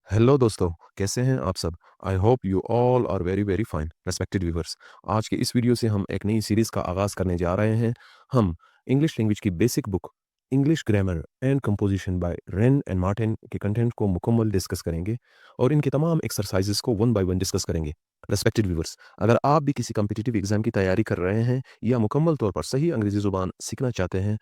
Hello दोस्तों, कैसे हैं आप सब? I hope you all are very very fine respected viewers. आज के इस वीडियो से हम एक नई सीरीज़ का आगाज़ करने जा रहे हैं। हम इंग्लिश लैंग्वेज की basic book English grammar and composition bye rain and Martin के कंटेंट को मुकम्मल डिस्कस करेंगे और इनके तमाम एक्सरसाइजेस को वन बाय वन डिस्कस करेंगे। रेस्पेक्टेड व्यूवर्स, अगर आप भी किसी कम्पिटिटिव एग्जाम की तैयारी कर रहे हैं या मुकम्मल तौर पर सही अंग्रेज़ी ज़ुबान सीखना चाहते हैं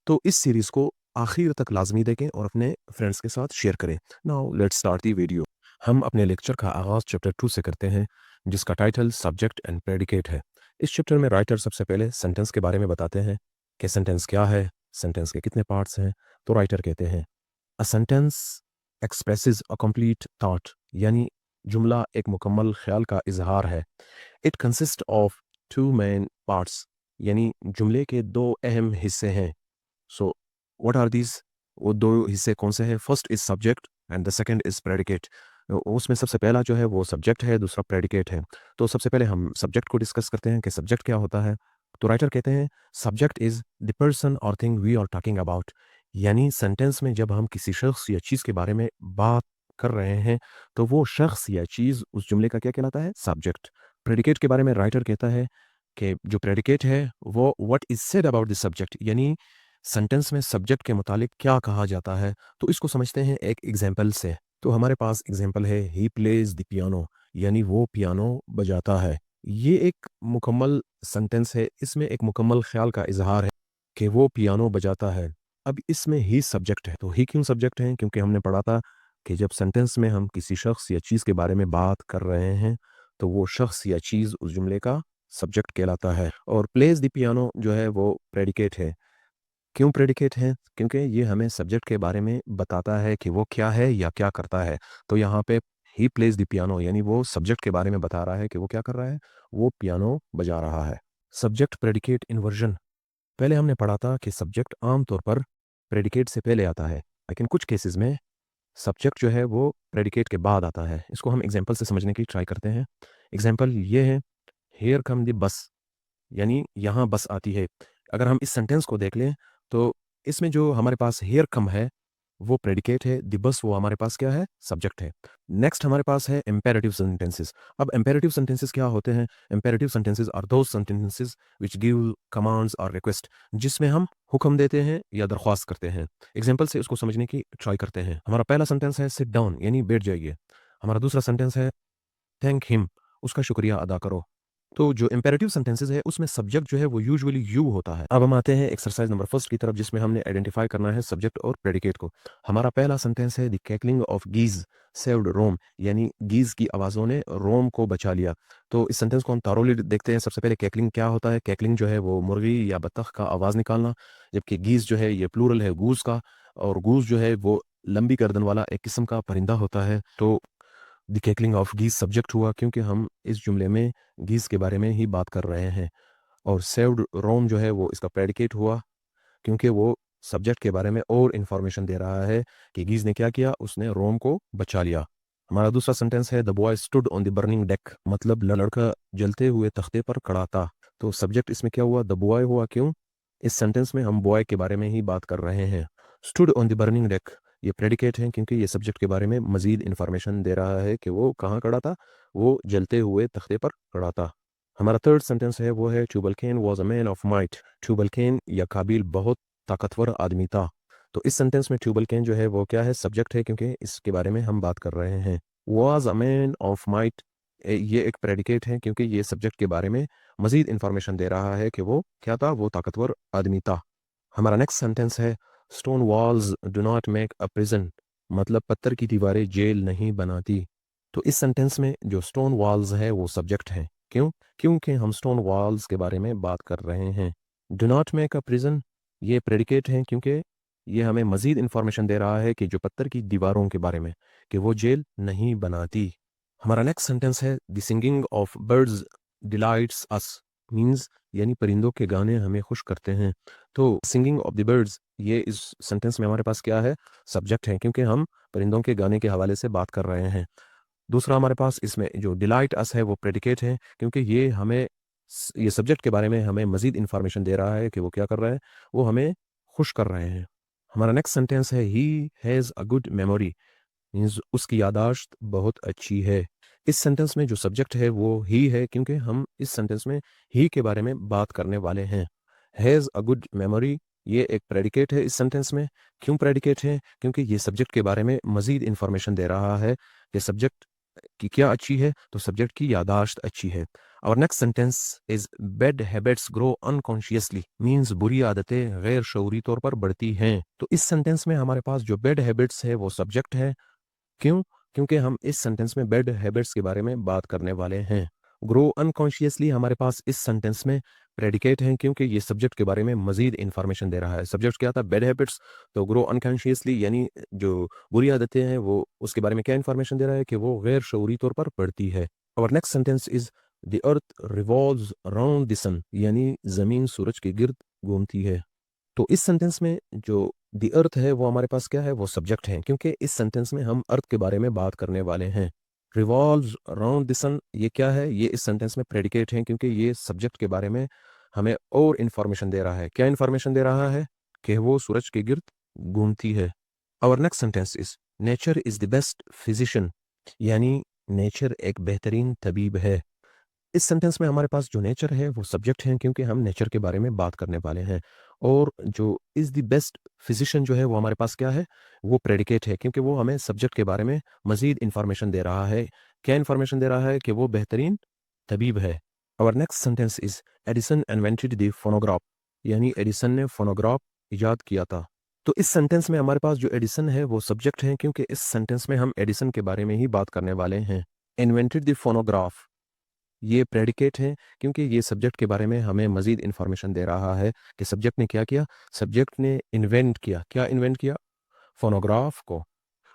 तो इस सीरीज़ को आखिर तक लाजमी देखें और अपने फ्रेंड्स के साथ शेयर करें। Now let's start the video. हम अपने लेक्चर का आगाज़ चैप्टर 2 से करते हैं, जिसका टाइटल सब्जेक्ट एंड प्रेडिकेट है। इस चैप्टर में राइटर सबसे पहले सेंटेंस के बारे में बताते हैं कि सेंटेंस क्या है, सेंटेंस के कितने पार्ट्स हैं। तो राइटर कहते हैं, a sentence expresses a complete thought, यानी जुमला एक मुकम्मल ख्याल का इजहार है। It consist of two main parts, यानी जुमले के दो अहम हिस्से हैं। So what are these? वो दो हिस्से कौन से हैं? First is subject and the second is predicate. उसमें सबसे पहला जो है वो सब्जेक्ट है, दूसरा प्रेडिकेट है। तो सबसे पहले हम सब्जेक्ट को डिस्कस करते हैं कि सब्जेक्ट क्या होता है। तो राइटर कहते हैं, सब्जेक्ट इज द पर्सन और thing we are talking about, यानी सेंटेंस में जब हम किसी शख्स या चीज़ के बारे में बात कर रहे हैं तो वो शख्स या चीज़ उस जुमले का क्या कहलाता है? सब्जेक्ट। प्रेडिकेट के बारे में राइटर कहता है कि जो प्रेडिकेट है वो what is said about the subject, यानी सेंटेंस में सब्जेक्ट के मुतालिक क्या कहा जाता है। तो इसको समझते हैं एक एग्जाम्पल से। तो हमारे पास एग्जाम्पल है, ही प्लेज द पियानो, यानी वो पियानो बजाता है। ये एक मुकम्मल सेंटेंस है, इसमें एक मुकम्मल ख्याल का इजहार है कि वो पियानो बजाता है। अब इसमें ही सब्जेक्ट है। तो ही क्यों सब्जेक्ट है? क्योंकि हमने पढ़ा था कि जब सेंटेंस में हम किसी शख्स या चीज़ के बारे में बात कर रहे हैं तो वो शख्स या चीज़ उस जुमले का सब्जेक्ट कहलाता है। और प्लेज द पियानो जो है वो प्रेडिकेट है। क्यों प्रेडिकेट है? क्योंकि ये हमें सब्जेक्ट के बारे में बताता है कि वो क्या है या क्या करता है। तो यहाँ पे ही प्लेज द पियानो, यानी वो सब्जेक्ट के बारे में बता रहा है कि वो क्या कर रहा है, वो पियानो बजा रहा है। Subject predicate inversion. पहले हमने पढ़ा था कि सब्जेक्ट आमतौर पर प्रेडिकेट से पहले आता है, लेकिन कुछ केसेस में सब्जेक्ट जो है वो प्रेडिकेट के बाद आता है। इसको हम एग्जाम्पल से समझने की ट्राई करते हैं। एग्जाम्पल ये है, हियर कम द बस, यानी यहाँ बस आती है। अगर हम इस सेंटेंस को देख लें तो इसमें जो हमारे पास हियर कम है वो प्रेडिकेट है, द बस वो हमारे पास क्या है? सब्जेक्ट है। नेक्स्ट हमारे पास है इम्पेरेटिव सेंटेंसेस। अब इम्पेरेटिव सेंटेंसेस क्या होते हैं? Imperative sentences are those sentences which give commands और रिक्वेस्ट, जिसमें हम हुक्म देते हैं या दरख्वास्त करते हैं। एग्जांपल से उसको समझने की ट्राई करते हैं। हमारा पहला सेंटेंस है सिट डाउन, यानी बैठ जाइए। हमारा दूसरा सेंटेंस है थैंक हिम, उसका शुक्रिया अदा करो। तो जो इम्पेरेटिव सेंटेंसेस है उसमें सब्जेक्ट जो है वो यूजुअली यू होता है। अब हम आते हैं एक्सरसाइज नंबर फर्स्ट की तरफ, जिसमें हमने आइडेंटिफाई करना है सब्जेक्ट और प्रेडिकेट को। हमारा पहला सेंटेंस है द कैकलिंग ऑफ गीज सेव्ड रोम, यानी गीज की आवाज़ों ने रोम को बचा लिया। तो इस सेंटेंस को हम thoroughly देखते हैं। सबसे पहले कैकलिंग क्या होता है? कैकलिंग जो है वो मुर्गी या बतख का आवाज़ निकालना, जबकि गीज जो है ये प्लूरल है गूज का, और गूज जो है वो लंबी गर्दन वाला एक किस्म का परिंदा होता है। तो द कैकलिंग ऑफ गीज सब्जेक्ट हुआ क्योंकि हम इस जुमले में गीज के बारे में ही बात कर रहे हैं। और सेव्ड रोम जो है वो इसका प्रेडिकेट हुआ क्योंकि वो सब्जेक्ट के बारे में और इन्फॉर्मेशन दे रहा है कि गीज ने क्या किया, उसने रोम को बचा लिया। हमारा दूसरा सेंटेंस है the boy stood on the burning deck, मतलब लड़का जलते हुए तख्ते पर खड़ा था। तो सब्जेक्ट इसमें क्या हुआ? द बॉय हुआ। क्यों? इस सेंटेंस में हम बॉय के बारे में ही बात कर रहे हैं। Stood on the burning deck ये प्रेडिकेट है क्योंकि ये सब्जेक्ट के बारे में मजीद इन्फॉर्मेशन दे रहा है कि वो कहाँ खड़ा था, वो जलते हुए तख्ते पर खड़ा था। हमारा थर्ड सेंटेंस है वो है Tubalcain was a man of might, Tubalcain या काबिल बहुत ताकतवर आदमी था। तो इस सेंटेंस में ट्यूबलकेन जो है वो क्या है? सब्जेक्ट है क्योंकि इसके बारे में हम बात कर रहे हैं। Was a man of might ये एक प्रेडिकेट है क्योंकि ये सब्जेक्ट के बारे में मजीद इन्फॉर्मेशन दे रहा है कि वो क्या था, वो ताकतवर आदमी था। हमारा नेक्स्ट सेंटेंस है stone walls do not make a prison, मतलब पत्थर की दीवारें जेल नहीं बनाती। तो इस सेंटेंस में जो स्टोन वॉल्स है वो सब्जेक्ट है। क्यों? क्योंकि हम स्टोन वॉल्स के बारे में बात कर रहे हैं। Do not make a prison ये प्रेडिकेट है क्योंकि ये हमें मजीद इन्फॉर्मेशन दे रहा है कि जो पत्थर की दीवारों के बारे में कि वो जेल नहीं बनाती। हमारा नेक्स्ट सेंटेंस है the singing of birds delights us, means यानी परिंदों के गाने हमें खुश करते हैं। तो सिंगिंग ऑफ द बर्ड्स ये इस सेंटेंस में हमारे पास क्या है? सब्जेक्ट है क्योंकि हम परिंदों के गाने के हवाले से बात कर रहे हैं। दूसरा हमारे पास इसमें जो डिलाइट अस है वो प्रेडिकेट है क्योंकि ये हमें ये सब्जेक्ट के बारे में हमें मजीद इन्फॉर्मेशन दे रहा है कि वो क्या कर रहा है, वो हमें खुश कर रहे हैं। हमारा नेक्स्ट सेंटेंस है he has a good memory, means उसकी यादाश्त बहुत अच्छी है। इस सेंटेंस में जो सब्जेक्ट है वो ही है, क्योंकि हम इस सेंटेंस में ही के बारे में बात करने वाले हैं। हैज़ अ गुड मेमोरी, ये एक प्रेडिकेट है इस सेंटेंस में। क्यों प्रेडिकेट है? क्योंकि ये सब्जेक्ट के बारे में मज़ीद इन्फॉर्मेशन दे रहा है कि सब्जेक्ट की क्या अच्छी है, तो सब्जेक्ट की यादाश्त अच्छी है। और next sentence is bad habits grow unconsciously, means बुरी आदतें गैर शऊरी तौर पर बढ़ती हैं। तो इस सेंटेंस में हमारे पास जो बैड हैबिट्स है वो सब्जेक्ट है। क्यों? क्योंकि हम इस सेंटेंस में बैड हैबिट्स के बारे में बात करने वाले हैं। ग्रो अनकॉन्शियसली हमारे पास इस सेंटेंस में प्रेडिकेट है, क्योंकि ये सब्जेक्ट के बारे में मजीद इंफॉर्मेशन दे रहा है। सब्जेक्ट क्या था? Bad habits. तो ग्रो अनकॉन्शियसली यानी जो बुरी आदतें हैं वो उसके बारे में क्या इंफॉर्मेशन दे रहा है कि वो गैर शऊरी तौर पर बढ़ती है। और next sentence is the earth revolves around the sun, यानी जमीन सूरज के गिर्द घूमती है। तो इस सेंटेंस में जो द अर्थ है वो हमारे पास क्या है? वो सब्जेक्ट है, क्योंकि इस सेंटेंस में हम अर्थ के बारे में बात करने वाले हैं। रिवॉल्व्स अराउंड द सन, ये क्या है? ये इस सेंटेंस में प्रेडिकेट है, क्योंकि ये सब्जेक्ट के बारे में हमें और इंफॉर्मेशन दे रहा है। क्या इंफॉर्मेशन दे रहा है? कि वो सूरज के गिर्द घूमती है। और next sentence is nature is the best physician, यानी नेचर एक बेहतरीन तबीब है। इस सेंटेंस में हमारे पास जो नेचर है वो सब्जेक्ट है, क्योंकि हम नेचर के बारे में बात करने वाले हैं। और जो इज़ द बेस्ट फिजिशियन जो है वो हमारे पास क्या है? वो प्रेडिकेट है, क्योंकि वो हमें सब्जेक्ट के बारे में मजीद इंफॉर्मेशन दे रहा है। क्या इंफॉर्मेशन दे रहा है? कि वो बेहतरीन तबीब है। और next sentence is Edison invented the phonograph, यानी एडिसन ने फोनोग्राफ ईजाद किया था। तो इस सेंटेंस में हमारे पास जो एडिसन है वो सब्जेक्ट है, क्योंकि इस सेंटेंस में हम एडिसन के बारे में ही बात करने वाले हैं। इन्वेंटेड द फोनोग्राफ, ये प्रेडिकेट है, क्योंकि ये सब्जेक्ट के बारे में हमें मजीद इंफॉर्मेशन दे रहा है कि सब्जेक्ट ने क्या किया? सब्जेक्ट ने इन्वेंट किया। क्या इन्वेंट किया? फोनोग्राफ को।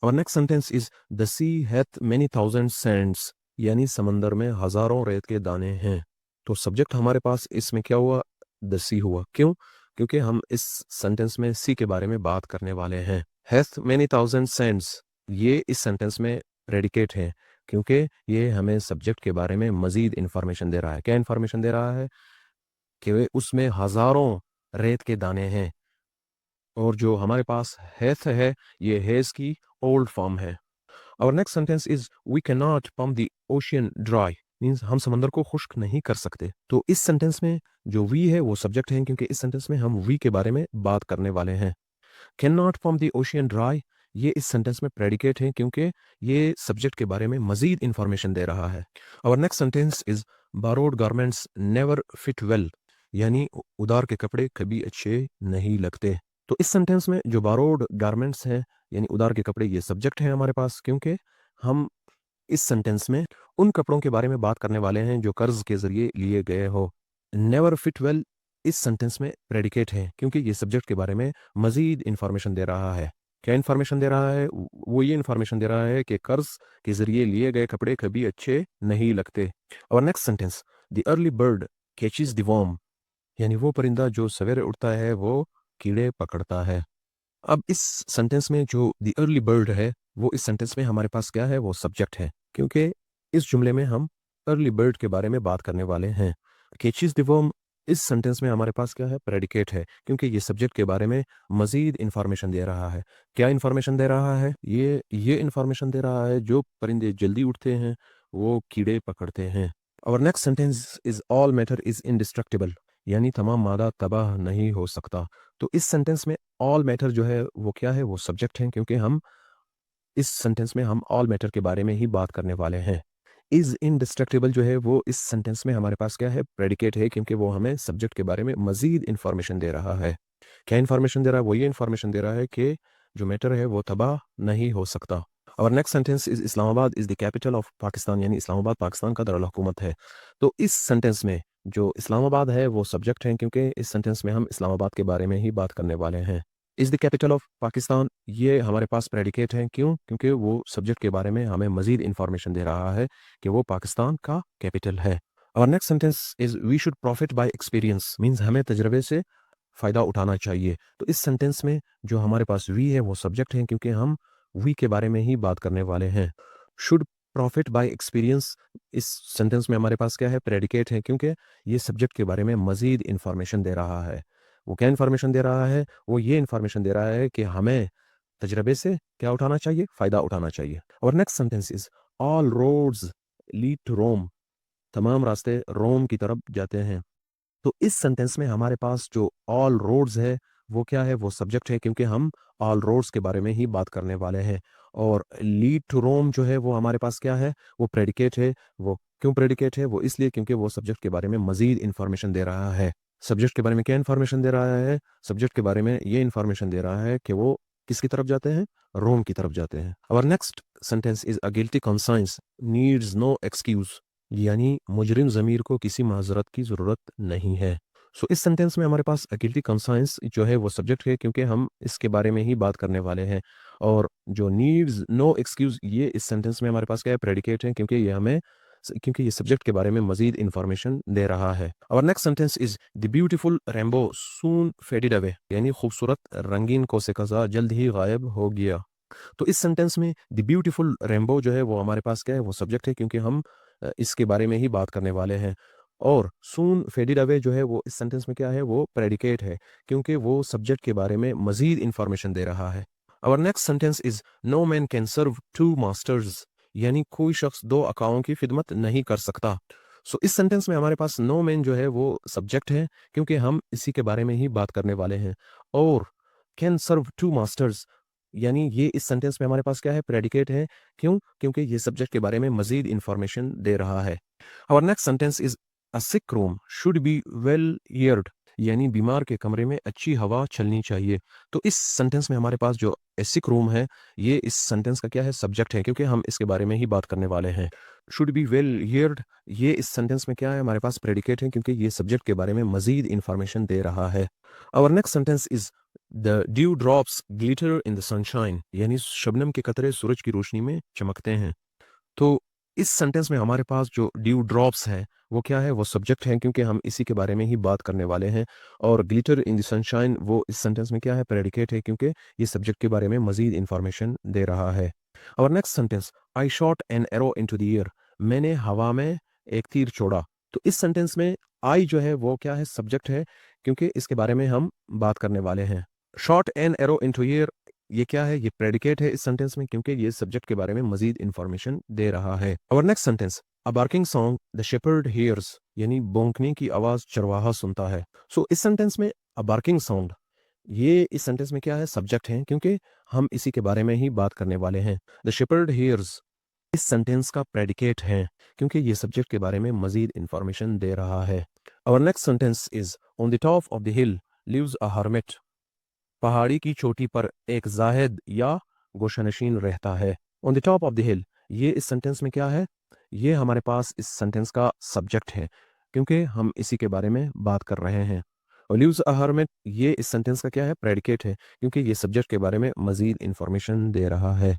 और next sentence is the sea hath many thousand sands, यानी समंदर में हजारों रेत के दाने हैं। तो सब्जेक्ट हमारे पास इसमें क्या हुआ? द सी हुआ। क्यों? क्योंकि हम इस सेंटेंस में सी के बारे में बात करने वाले हैं। हैथ मेनी थाउजेंड सैंड्स, ये इस सेंटेंस में प्रेडिकेट है, क्योंकि ये हमें सब्जेक्ट के बारे में मजीद इंफॉर्मेशन दे रहा है। क्या इंफॉर्मेशन दे रहा है? कि उसमें हजारों रेत के दाने हैं। और जो हमारे पास हैथ है, ये हैज की ओल्ड फॉर्म है। और next sentence is we cannot pump the ocean dry, means हम समंदर को खुश्क नहीं कर सकते। तो इस सेंटेंस में जो वी है वो सब्जेक्ट है, क्योंकि इस सेंटेंस में हम वी के बारे में बात करने वाले हैं। Can not pump the ocean dry, ये इस सेंटेंस में प्रेडिकेट है, क्योंकि ये सब्जेक्ट के बारे में मजीद इंफॉर्मेशन दे रहा है। और next sentence is borrowed garments never fit well, यानी उधार के कपड़े कभी अच्छे नहीं लगते। तो इस सेंटेंस में जो बारोड गारमेंट्स हैं यानी उधार के कपड़े, ये सब्जेक्ट है हमारे पास, क्योंकि हम इस सेंटेंस में उन कपड़ों के बारे में बात करने वाले हैं जो कर्ज के जरिए लिए गए हो। नेवर फिट वेल इस सेंटेंस में प्रेडिकेट है, क्योंकि ये सब्जेक्ट के बारे में मजीद इंफॉर्मेशन दे रहा है। क्या इंफॉर्मेशन दे रहा है? वो ये इंफॉर्मेशन दे रहा है कि कर्ज के जरिए लिए गए कपड़े कभी अच्छे नहीं लगते। और next sentence the early bird catches the worm, यानी वो परिंदा जो सवेरे उठता है वो कीड़े पकड़ता है। अब इस सेंटेंस में जो द अर्ली बर्ड है वो इस सेंटेंस में हमारे पास क्या है? वो सब्जेक्ट है, क्योंकि इस जुमले में हम अर्ली बर्ड के बारे में बात करने वाले हैं। कैचेस द वर्म इस सेंटेंस में हमारे पास क्या है? प्रेडिकेट है, क्योंकि ये सब्जेक्ट के बारे में मजीद इंफॉर्मेशन दे रहा है। क्या इंफॉर्मेशन दे रहा है? ये इंफॉर्मेशन दे रहा है जो परिंदे जल्दी उठते हैं वो कीड़े पकड़ते हैं। और next sentence is all matter is indestructible, यानी तमाम मादा तबाह नहीं हो सकता। तो इस सेंटेंस में ऑल मैटर जो है वो क्या है? वो सब्जेक्ट है, क्योंकि हम इस सेंटेंस में हम ऑल मैटर के बारे में ही बात करने वाले हैं। इज इनडिस्ट्रक्टिबल जो है वो इस सेंटेंस में हमारे पास क्या है? प्रेडिकेट है, क्योंकि वो हमें सब्जेक्ट के बारे में मजीद इंफॉर्मेशन दे रहा है। क्या इंफॉर्मेशन दे रहा है? वो ये इंफॉर्मेशन दे रहा है कि जो मैटर है वो तबाह नहीं हो सकता। और next sentence is Islamabad is the capital of Pakistan, यानी इस्लामाबाद पाकिस्तान का दारुल हुकूमत है। तो इस सेंटेंस में जो इस्लामाबाद है वो सब्जेक्ट है, क्योंकि इस सेंटेंस में हम इस्लामाबाद के बारे में ही बात करने वाले हैं। Is the capital of Pakistan, ये हमारे पास प्रेडिकेट है। क्यों? क्योंकि वो सब्जेक्ट के बारे में हमें मजीद इंफॉर्मेशन दे रहा है कि वो पाकिस्तान का कैपिटल है। और next sentence is we should profit by experience, means हमें तजर्बे से फ़ायदा उठाना चाहिए। तो इस सेंटेंस में जो हमारे पास वी है वो सब्जेक्ट है, क्योंकि हम वी के बारे में ही बात करने वाले हैं। शुड प्रॉफिट बाय एक्सपीरियंस इस सेंटेंस में हमारे पास क्या है? प्रेडिकेट है, क्योंकि ये सब्जेक्ट के बारे में मजीद इंफॉर्मेशन दे रहा है। वो क्या इंफॉर्मेशन दे रहा है? वो ये इंफॉर्मेशन दे रहा है कि हमें तजरबे से क्या उठाना चाहिए? फ़ायदा उठाना चाहिए। और next sentence is all roads lead to Rome. तमाम रास्ते रोम की तरफ जाते हैं। तो इस सेंटेंस में हमारे पास जो ऑल रोड्स है, वो क्या है? वो सब्जेक्ट है, क्योंकि हम ऑल रोड्स के बारे में ही बात करने वाले हैं। और लीड टू रोम जो है वो हमारे पास क्या है? वो प्रेडिकेट है। वो क्यों प्रेडिकेट है? वो इसलिए क्योंकि वो सब्जेक्ट के बारे में मज़ीद इन्फॉर्मेशन दे रहा है। सब्जेक्ट के बारे में क्या इन्फॉर्मेशन दे रहा है? सब्जेक्ट के बारे में ये इन्फॉर्मेशन दे रहा है कि वो किसकी तरफ जाते हैं? रोम की तरफ जाते हैं। और next sentence is a guilty conscience needs no excuse. यानी मुजरिम ज़मीर को किसी माज़रत की ज़रूरत नहीं है। सो इस सेंटेंस में हमारे पास गिल्टी कॉन्साइंस जो है वो सब्जेक्ट है, क्योंकि हम इसके बारे में ही बात करने वाले हैं। और जो नीड्स नो एक्सक्यूज़, ये इस सेंटेंस में हमारे पास क्या है? प्रेडिकेट है, क्योंकि ये सब्जेक्ट के बारे में मज़ीद इन्फॉर्मेशन दे रहा है। और next sentence is the beautiful rainbow soon faded away. यानी खूबसूरत रंगीन कोसे जल्द ही गायब हो गया। तो इस सेंटेंस में द ब्यूटीफुल रेनबो जो है वो हमारे पास क्या है? वो सब्जेक्ट है, क्योंकि हम इसके बारे में ही बात करने वाले हैं। और सून फेडेड अवे जो है वो इस सेंटेंस में क्या है? वो प्रेडिकेट है, क्योंकि वो सब्जेक्ट के बारे में मज़ीद इन्फॉर्मेशन दे रहा है। और next sentence is no man can serve two masters. यानी कोई शख्स 2 अकाओं की खिदमत नहीं कर सकता। सो इस सेंटेंस में हमारे पास नो मैन जो है वो सब्जेक्ट है, क्योंकि हम इसी के बारे में ही बात करने वाले हैं। और कैन सर्व टू मास्टर्स, यानी ये इस सेंटेंस में हमारे पास क्या है? प्रेडिकेट है। क्यों? क्योंकि ये सब्जेक्ट के बारे में मज़ीद इन्फॉर्मेशन दे रहा है। और next sentence is a sick room should be well aired. यानी बीमार के कमरे में अच्छी हवा चलनी चाहिए। तो इस सेंटेंस में हमारे पास जो ए सिक रूम है, ये इस सेंटेंस का क्या है? सब्जेक्ट है, क्योंकि हम इसके बारे में ही बात करने वाले हैं। शुड बी वेल एयर्ड, ये इस सेंटेंस में क्या है? हमारे पास प्रेडिकेट है, क्योंकि ये सब्जेक्ट के बारे में मज़ीद इन्फॉर्मेशन दे रहा है। और next sentence is the due drops glitter in the sunshine. यानी शबनम के कतरे सूरज की रोशनी में चमकते हैं। तो इस सेंटेंस में हमारे पास जो ड्यू ड्रॉप्स है, वो क्या है? वो सब्जेक्ट है, क्योंकि हम इसी के बारे में ही बात करने वाले हैं। और ग्लिटर इन द सनशाइन वो इस सेंटेंस में क्या है? प्रेडिकेट है, क्योंकि ये सब्जेक्ट के बारे में मज़ीद इन्फॉर्मेशन दे रहा है। और next sentence, I shot an arrow into the air. मैंने हवा में एक तीर छोड़ा। तो इस सेंटेंस में आई जो है वो क्या है? सब्जेक्ट है, क्योंकि इसके बारे में हम बात करने वाले हैं। Shot an arrow into air, ये क्या है? ये प्रेडिकेट है इस सेंटेंस में, क्योंकि ये सब्जेक्ट के बारे में मज़ीद इन्फॉर्मेशन दे रहा है। और next sentence, a barking song the shepherd hears. यानी भौंकने की आवाज़ चरवाहा सुनता है। सो इस सेंटेंस में अ बार्किंग साउंड, ये इस सेंटेंस में क्या है? सब्जेक्ट है, क्योंकि हम इसी के बारे में ही बात करने वाले हैं। द शेपर्ड हियर्स इस सेंटेंस का प्रेडिकेट है, क्योंकि ये सब्जेक्ट के बारे में मज़ीद इन्फॉर्मेशन दे रहा है। और next sentence is on the top of the hill lives a hermit. पहाड़ी की चोटी पर एक ज़ाहिद या गोशानशीन रहता है। On the top of the हिल, ये इस सेंटेंस में क्या है? ये हमारे पास इस सेंटेंस का सब्जेक्ट है, क्योंकि हम इसी के बारे में बात कर रहे हैं। और लिव्स अ हर्मिट, ये इस सेंटेंस का क्या है? प्रेडिकेट है, क्योंकि ये सब्जेक्ट के बारे में मज़ीद इन्फॉर्मेशन दे रहा है।